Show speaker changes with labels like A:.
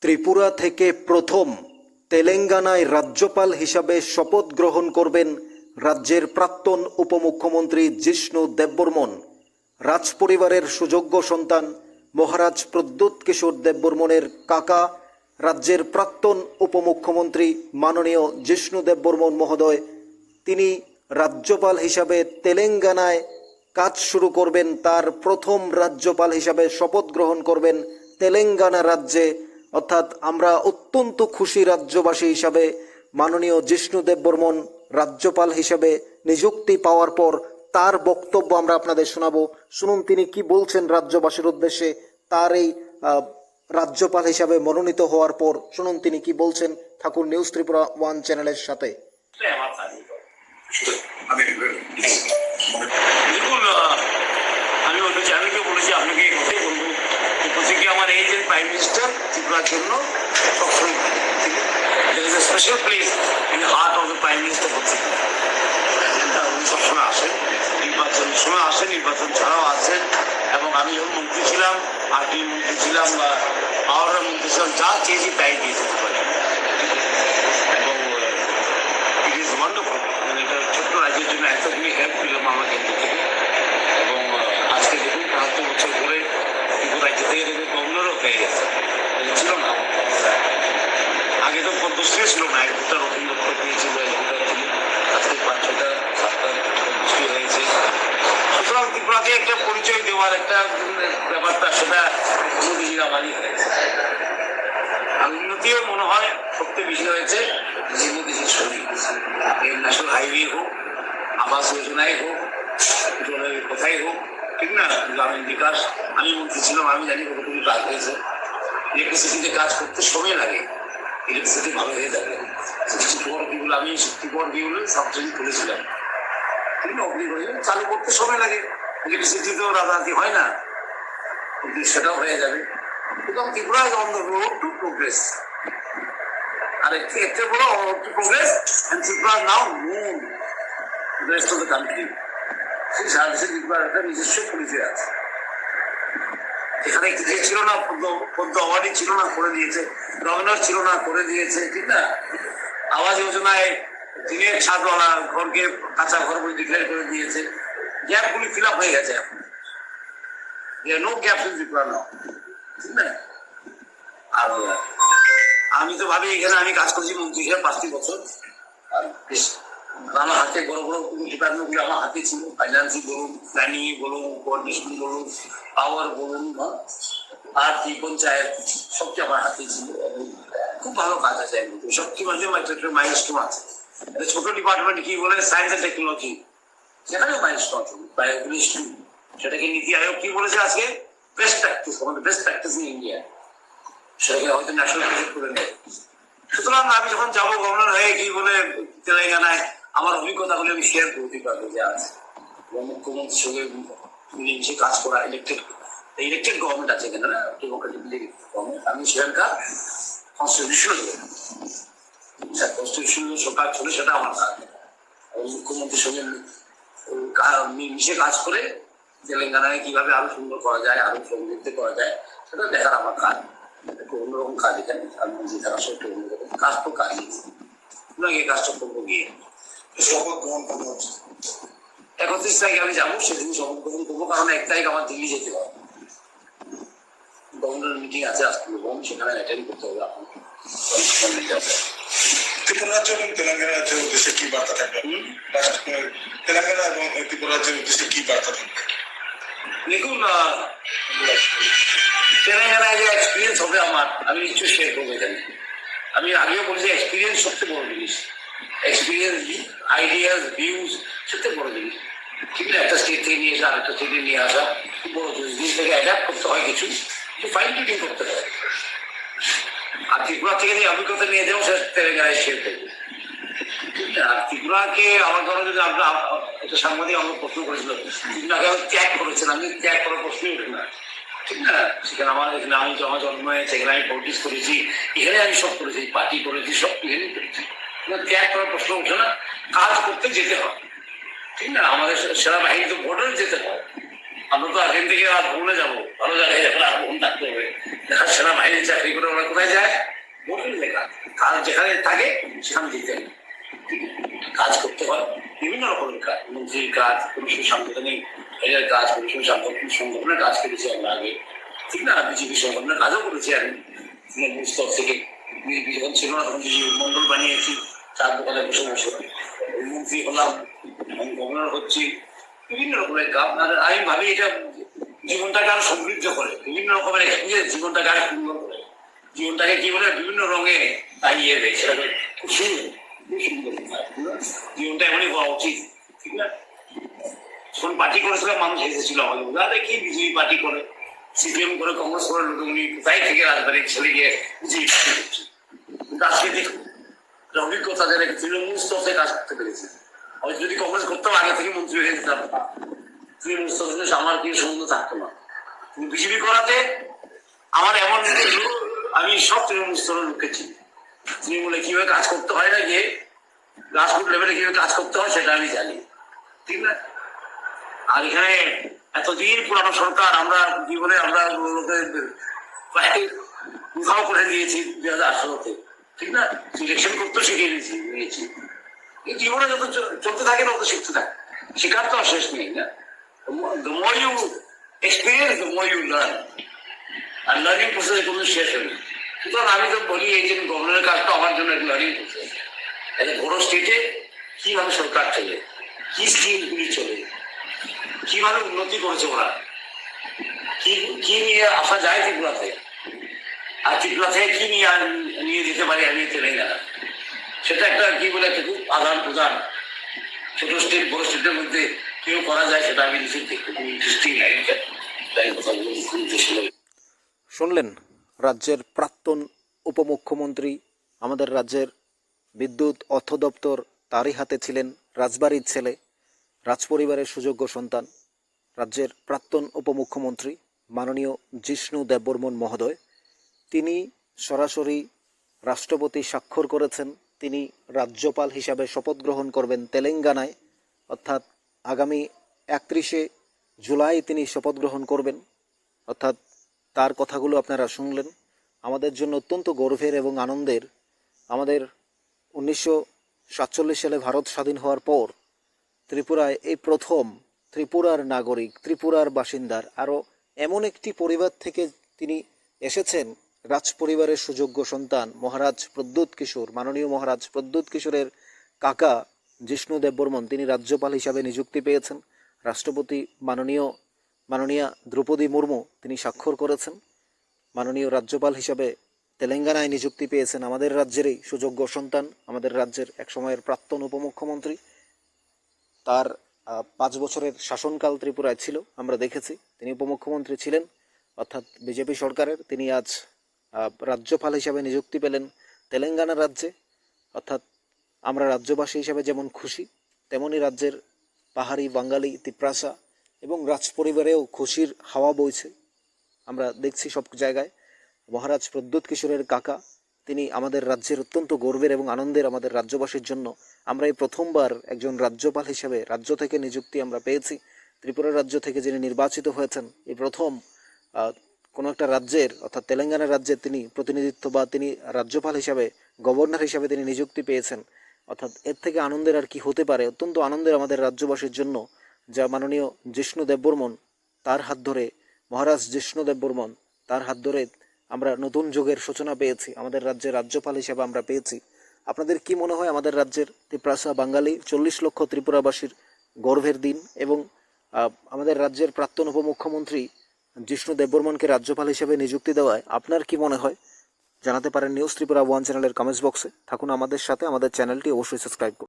A: ত্রিপুরা থেকে প্রথম তেলেঙ্গানায় রাজ্যপাল হিসাবে শপথ গ্রহণ করবেন রাজ্যের প্রাক্তন উপমুখ্যমন্ত্রী জিষ্ণু দেববর্মন। রাজপরিবারের সুযোগ্য সন্তান মহারাজ প্রদ্যুৎ কিশোর দেববর্মনের কাকা রাজ্যের প্রাক্তন উপমুখ্যমন্ত্রী মাননীয় জিষ্ণু দেববর্মন মহোদয়, তিনি রাজ্যপাল হিসাবে তেলেঙ্গানায় কাজ শুরু করবেন। তার প্রথম রাজ্যপাল হিসাবে শপথ গ্রহণ করবেন তেলেঙ্গানা রাজ্যে। অর্থাৎ আমরা অত্যন্ত খুশি রাজ্যবাসী হিসাবে। মাননীয় জিষ্ণু দেববর্মন রাজ্যপাল হিসাবে নিযুক্তি পাওয়ার পর তার বক্তব্য আমরা আপনাদের শোনাবো। শুনুন তিনি কি বলছেন রাজ্যবাসীর উদ্দেশ্যে তার এই রাজ্যপাল হিসাবে মনোনীত হওয়ার পর। শুনুন তিনি কি বলছেন। ঠাকুর নিউজ ত্রিপুরা ওয়ান চ্যানেলের সাথে।
B: আমি বলতে চ্যানেলকে বলেছি, আপনাকে এই কথাই বলবো, প্রত্যেকে আমার এই যে প্রাইম মিনিস্টার ত্রিপুরার জন্য সবসময় special place in the heart of the prime minister প্রত্যেকে। উনি সবসময় আসেন, নির্বাচন সময় আসেন, নির্বাচন ছাড়াও আসেন। এবং আমি যখন মন্ত্রী ছিলাম, আরটি মন্ত্রী ছিলাম বা পাওয়ারের মন্ত্রী ছিলাম, যা চেয়েছি তাই দিয়ে যেতে পারি। এবং ইট ইজ ওয়ান্ডারফুল, মানে এটা ছোট্ট রাজ্যের জন্য এতগুলি হেল্প পেলাম আমার কেন্দ্র থেকে। এবং আজকে দেখুন ৭৫ বছর পরে কিন্তু রাজ্য থেকে দেখুন গভর্নরও হয়ে গেছে, ছিল না আগে তো পদ্মশ্রী ছিল না, একটা রবীন্দ্র পেয়েছিল, আজকে ৫-৬টা ৭টা পদ্মশ্রী হয়েছে। সুতরাং ত্রিপুরাকে একটা পরিচয় দেওয়ার একটা ব্যাপারটা সেটা মোদীজির আমারই হয়েছে। আর উন্নতিও মনে হয় সবচেয়ে বেশি হয়েছে যে মোদীজির শরীর। এই ন্যাশনাল হাইওয়ে হোক, আবাস যোজনায় হোক, জলের কোথায় হোক, ঠিক না, গ্রামীণ বিকাশ। আমি মন্ত্রী ছিলাম, আমি জানি কতটুকু কাজ হয়েছে। ইলেকট্রিসিটিতে কাজ করতে সময় লাগে, ইলেকট্রিসিটি ভালো হয়ে যাবে। 64 বিগুলো আমি 64 বিগুলো সাবসিডি খুলেছিলাম, ঠিক না, অগ্নিগড়ে চালু করতে সময় লাগে। ইলেকট্রিসিটিতেও রাজনীতি হয় না, কিন্তু সেটাও হয়ে যাবে। সুতরাং Tripura is on the road to progress. আর এতে বড় road to progress, and Tripura now known the rest of the country. সেই সারা দেশে ত্রিপুরার একটা নিজস্ব পরিচয় আছে। এখানে যে ছিল না, পদ্ম অ্যাওয়ার্ডই ছিল না, করে দিয়েছে। গভর্নর ছিল না, করে দিয়েছে, ঠিক না। আবাস যোজনায় টিনের ছাদওয়ালা ঘরকে কাঁচা ঘর বলে ডিক্লেয়ার করে দিয়েছে। গ্যাপগুলি ফিল আপ হয়ে গেছে এখন, নো গ্যাপ ইন ত্রিপুরা নাও, ঠিক না। আর আমি তো ভাবি এখানে আমি কাজ করছি মন্ত্রী হিসেবে 5টি বছর। আর বেশ আমার হাতে বড় বড় ডিপার্টমেন্টগুলো আমার হাতে ছিল। ফাইন্যান্সই বলুন, প্ল্যানিং বলুন, কোঅর্ডিনেশন বলুন, পাওয়ার বলুন, আর্থিক পঞ্চায়েত, সবচেয়ে আমার হাতে ছিল। খুব ভালো কাজ আছে, সবচেয়ে মাঝে মাইলস্টোন আছে। ছোট ডিপার্টমেন্ট কি বলে, সায়েন্স এন্ড টেকনোলজি, সেখানেও মাইলস্টোন আছে। সেটাকে নীতি আয়োগ কি বলেছে আজকে, বেস্ট প্র্যাকটিস, আমাদের বেস্ট প্র্যাকটিস ইন ইন্ডিয়া। সেটাকে হয়তো ন্যাশনাল প্রজেক্ট করে নেয়। সুতরাং আমি যখন যাবো গভর্নর হয়ে কি বলে তেলেঙ্গানায়, আমার অভিজ্ঞতাগুলি আমি শেয়ার করতে পারবো যে আছে মুখ্যমন্ত্রীর সঙ্গে মিলেমিশে কাজ করা। ইলেকটেড গভর্নমেন্ট আছে এখানে না, ডেমোক্রেটিক গভর্নমেন্ট। আমি সেখানকার কনস্টিটিউশন সরকার চলে, সেটা আমার কাজ। মুখ্যমন্ত্রীর সঙ্গে মিশে কাজ করে তেলেঙ্গানায় কিভাবে আরো সুন্দর করা যায়, আরো সমৃদ্ধ করা যায়, সেটা দেখার আমার কাজ। একটু অন্যরকম কাজ এখানে। আমি নিজে থাকার সব একটু অন্যরকম কাজ, তো কাজই এই কাজটা করবো গিয়ে শপথ গ্রহণ করবো। 31 তারিখে আমি যাবো, সেদিন শপথ গ্রহণ করবো। কারণ 1 তারিখ আমার দিল্লি যেতে হবে, গভর্নর মিটিং আছে আসতে হবে, সেখানে অ্যাটেন্ড করতে হবে।
C: ত্রিপুরা রাজ্য এবং তেলেঙ্গানা রাজ্যের উদ্দেশ্যে কি বার্তা থাকবে? তেলেঙ্গানা এবং ত্রিপুরা রাজ্যের উদ্দেশ্যে কি বার্তা থাকবে?
B: দেখুন, তেলেঙ্গানায় যে এক্সপিরিয়েন্স হবে আমার, আমি নিশ্চয়ই শেয়ার করবো এখানে। আমি আগেও বলেছি, এক্সপিরিয়েন্স সবচেয়ে বড় জিনিস। এক্সপিরিয়েন্স, আইডিয়াস, ভিউজ সবচেয়ে বড় জিনিস, ঠিক না। একটা স্টেট থেকে নিয়ে আসা, আরেকটা স্টেটে নিয়ে আসা খুব বড় জিনিস। থেকে অ্যাডাপ্ট করতে হয়, কিছু ফাইন টিউনিং করতে হয়। আর ত্রিপুরা থেকে যে অভিজ্ঞতা নিয়ে যাবো, সেটা তেলেঙ্গানায় শেয়ার করবো, ঠিক না। আর ত্রিপুরাকে আমার ধরো যদি আপনার একটা সাংবাদিক আমাকে প্রশ্ন করেছিল, ত্রিপুরাকে আমি ত্যাগ করেছিলাম, আমি ত্যাগ করার প্রশ্নই উঠে না, ঠিক না। সেখানে আমার এখানে আমি আমার জন্ম হয়েছে, এখানে আমি পলিটিক্স করেছি, এখানে আমি সব করেছি, পার্টি করেছি, সব এখানেই করেছি। ত্যাগ করার প্রশ্ন উঠে না। কাজ করতে যেতে হয়, ঠিক না। আমাদের সেনাবাহিনী তো বর্ডারে যেতে হয়। আমরা তো এখান থেকে আর ভ্রমণে যাবো, ভালো জায়গায় যাবো, আর ভ্রমণ থাকতে হবে। সেনাবাহিনীর চাকরি করে ওরা কোথায় যায়? যেখানে থাকে সেখানে যেতে হবে। কাজ করতে হয়, বিভিন্ন রকমের কাজ, মন্ত্রীর কাজ, কোনো সাংগঠনিক এদের কাজ, কোনো সাংগঠনিক সংগঠনের কাজ করেছি আমরা আগে, ঠিক না? বিজেপি সংগঠনের কাজও করেছি আমি তৃণমূল স্তর থেকে। বিজেপি যখন ছিল না তখন বিজেপি মন্ডল বানিয়েছি, চার দোকানে বসে বসে মন্ত্রী হলাম, আমি গভর্নর হচ্ছি, বিভিন্ন রকমের কাজ। আর আমি ভাবি এটা জীবনটাকে আরো সমৃদ্ধ করে, বিভিন্ন রকমের এক্সপিরিয়েন্স জীবনটাকে আরো সুন্দর করে, জীবনটাকে কি বলে বিভিন্ন রঙে তাইয়ে দেয়, সেটাকে খুব সুন্দর, খুব সুন্দর জীবনটা এমনই হওয়া উচিত, ঠিক না? যখন পার্টি করেছিলাম মানুষ এসেছিল আমাদের, দাদা কি বিজেপি পার্টি করে, সিপিএম করে, কংগ্রেস করে, উনি কোথায় থেকে রাজবাড়ির ছেলে গিয়ে বিজেপি পার্টি করছে। কিন্তু আজকে দেখুন অভিজ্ঞতা যারা তৃণমূল স্তর থেকে কাজ করতে পেরেছে, হয়তো যদি কংগ্রেস করতাম আগে থেকে মন্ত্রী হয়ে যেতাম, তৃণমূল স্তর থেকে আমার কি সম্বন্ধ থাকতো না। কিন্তু বিজেপি করাতে আমার এমন আমি সব তৃণমূল স্তরের লোককে চিনি, তৃণমূলে কিভাবে কাজ করতে হয় না, গিয়ে গ্রাসরুট লেভেলে কিভাবে কাজ করতে হয় সেটা আমি জানি, ঠিক না? আর এখানে এতদিন পুরানো সরকার আমরা জীবনে আমরা প্রায় উধাও করে দিয়েছি 2018-তে, ঠিক না? ইলেকশন করতে শিখিয়ে নিয়েছি। এই জীবনে যত চলতে থাকে তত শিখতে থাকে, শেখার তো আর শেষ নেই না? The more you experience, the more you learn. Are learning process কোনো শেষ হয়নি। সুতরাং আমি তো বলি এই যে গভর্নরের কাজটা আমার জন্য একটা লার্নিং প্রসেস। একটা বড় স্টেটে কিভাবে সরকার চলে, কি স্কিমগুলি চলে, কিভাবে উন্নতি করেছে ওরা, কি নিয়ে আসা যায় ত্রিপুরাতে, আর ত্রিপুরা থেকে কি নিয়ে যেতে পারি আমি তেলেঙ্গানা, সেটা একটা কি বলে একটা খুব আদান প্রদান ছোট স্টেট বড় স্টেটের মধ্যে কেউ করা যায়, সেটা আমি দেখতে খুব ইন্টারেস্টিং লাগে। তাই কথা বলি।
A: শুনলেন রাজ্যের প্রাক্তন উপমুখ্যমন্ত্রী, আমাদের রাজ্যের বিদ্যুৎ অর্থ দপ্তর তারই হাতে ছিলেন, রাজবাড়ির ছেলে, রাজপরিবারের সুযোগ্য সন্তান, রাজ্যের প্রাক্তন উপমুখ্যমন্ত্রী মাননীয় জিষ্ণু দেববর্মন মহোদয়। তিনি সরাসরি রাষ্ট্রপতি স্বাক্ষর করেছেন, তিনি রাজ্যপাল হিসাবে শপথ গ্রহণ করবেন তেলেঙ্গানায়, অর্থাৎ আগামী 31শে জুলাই তিনি শপথ গ্রহণ করবেন। অর্থাৎ তার কথাগুলো আপনারা শুনলেন। আমাদের জন্য অত্যন্ত গর্বের এবং আনন্দের। আমাদের 1947 সালে ভারত স্বাধীন হওয়ার পর ত্রিপুরায় এই প্রথম ত্রিপুরার নাগরিক, ত্রিপুরার বাসিন্দার আরও এমন একটি পরিবার থেকে তিনি এসেছেন, রাজ পরিবারের সুযোগ্য সন্তান মহারাজ প্রদ্যুৎ কিশোর, মাননীয় মহারাজ প্রদ্যুৎ কিশোরের কাকা জিষ্ণু দেববর্মন, তিনি রাজ্যপাল হিসাবে নিযুক্তি পেয়েছেন। রাষ্ট্রপতি মাননীয়া দ্রৌপদী মুর্মু তিনি স্বাক্ষর করেছেন। মাননীয় রাজ্যপাল হিসাবে তেলেঙ্গানায় নিযুক্তি পেয়েছেন আমাদের রাজ্যেরই সুযোগ্য সন্তান, আমাদের রাজ্যের এক সময়ের প্রাক্তন উপমুখ্যমন্ত্রী। তার 5 বছরের শাসনকাল ত্রিপুরায় ছিল, আমরা দেখেছি। তিনি উপমুখ্যমন্ত্রী ছিলেন, অর্থাৎ বিজেপি সরকারের। তিনি আজ রাজ্যপাল হিসাবে নিযুক্তি পেলেন তেলেঙ্গানা রাজ্যে। অর্থাৎ আমরা রাজ্যবাসী হিসাবে যেমন খুশি, তেমনই রাজ্যের পাহাড়ি বাঙালি তিপ্রাসা এবং রাজপরিবারেও খুশির হাওয়া বইছে, আমরা দেখছি সব জায়গায়। মহারাজ প্রদ্যুৎ কিশোরের কাকা, তিনি আমাদের রাজ্যের অত্যন্ত গর্বের এবং আনন্দের, আমাদের রাজ্যবাসীর জন্য। আমরা এই প্রথমবার একজন রাজ্যপাল হিসেবে রাজ্য থেকে নিযুক্তি আমরা পেয়েছি। ত্রিপুরা রাজ্য থেকে যিনি নির্বাচিত হয়েছেন, এই প্রথম কোনো একটা রাজ্যের, অর্থাৎ তেলেঙ্গানা রাজ্যের তিনি প্রতিনিধিত্ব বা তিনি রাজ্যপাল হিসাবে, গভর্নর হিসাবে তিনি নিযুক্তি পেয়েছেন। অর্থাৎ এর থেকে আনন্দের আর কি হতে পারে। অত্যন্ত আনন্দের আমাদের রাজ্যবাসীর জন্য, যা মাননীয় জিষ্ণু দেববর্মন তার হাত ধরে, মহারাজ জিষ্ণু দেববর্মন তার হাত ধরে আমরা নতুন যুগের সূচনা পেয়েছি, আমাদের রাজ্যের রাজ্যপাল হিসেবে আমরা পেয়েছি। আপনাদের কি মনে হয় আমাদের রাজ্যের তিপ্রাসা বাঙালি 40 লক্ষ ত্রিপুরাবাসীর গর্বের দিন এবং আমাদের রাজ্যের প্রাক্তন উপমুখ্যমন্ত্রী জিষ্ণু দেববর্মনকে রাজ্যপাল হিসেবে নিযুক্তি দেওয়ায় আপনার কি মনে হয় জানাতে পারেন নিউজ ত্রিপুরা 1 চ্যানেলের কমেন্টস বক্সে। থাকুন আমাদের সাথে, আমাদের চ্যানেলটি অবশ্যই সাবস্ক্রাইব করুন।